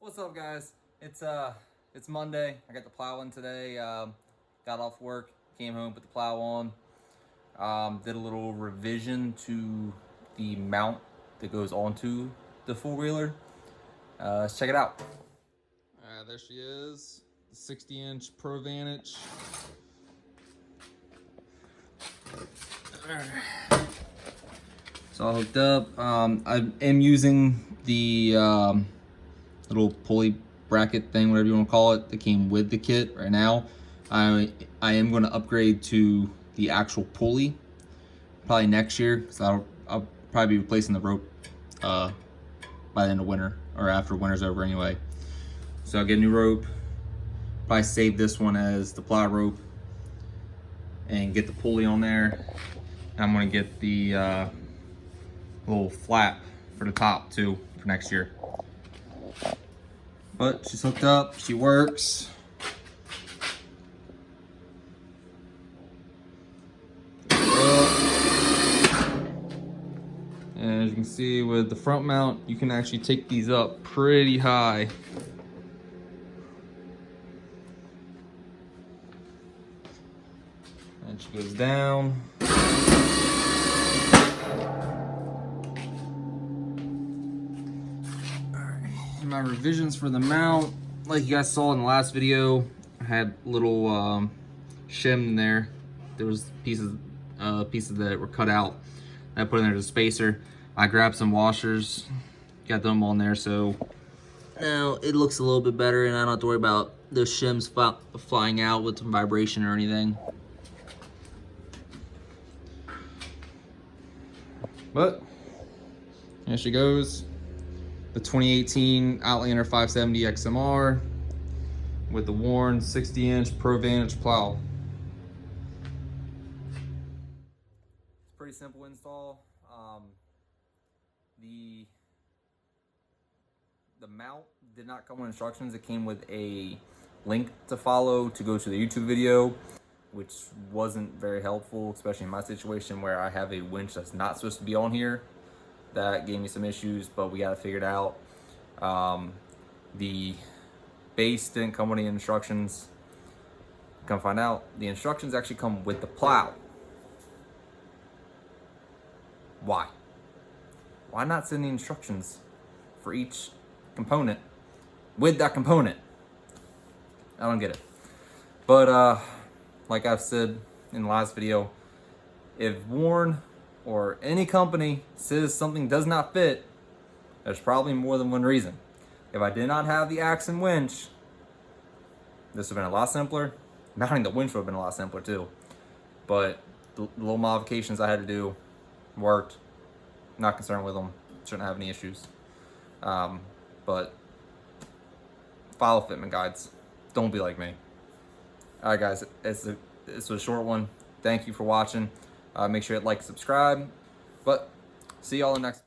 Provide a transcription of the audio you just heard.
What's up, guys? It's Monday. I got the plow in today. Got off work, came home, put the plow on. Did a little revision to the mount that goes onto the four-wheeler. Let's check it out. There she is, the 60-inch Pro Vantage. It's all hooked up. I am using the little pulley bracket thing, whatever you want to call it, that came with the kit right now. I am going to upgrade to the actual pulley probably next year, because I'll probably be replacing the rope by the end of winter, or after winter's over anyway. So I'll get a new rope, probably save this one as the plow rope and get the pulley on there. I'm going to get the little flap for the top too for next year. But she's hooked up, she works. And as you can see with the front mount, you can actually take these up pretty high. And she goes down. My revisions for the mount, like you guys saw in the last video, I had little shim in there. There was pieces that were cut out. I put in there as a spacer. I grabbed some washers, got them on there, so now it looks a little bit better, and I don't have to worry about those shims flying out with some vibration or anything. But here she goes. The 2018 Outlander 570 XMR with the worn 60-inch Pro Vantage plow. It's a pretty simple install. The mount did not come with instructions. It came with a link to follow to go to the YouTube video, which wasn't very helpful, especially in my situation where I have a winch that's not supposed to be on here. That gave me some issues, but we got to figure it out. The base didn't come with any instructions. Come find out, the instructions actually come with the plow. Why? Why not send the instructions for each component with that component? I don't get it. But like I've said in the last video, if Warren or any company says something does not fit, there's probably more than one reason. If I did not have the axe and winch, this would have been a lot simpler. Mounting the winch would have been a lot simpler too. But the little modifications I had to do worked. Not concerned with them. Shouldn't have any issues. But follow fitment guides. Don't be like me. All right, guys. This was a short one. Thank you for watching. Make sure to like, subscribe. But see y'all in the next.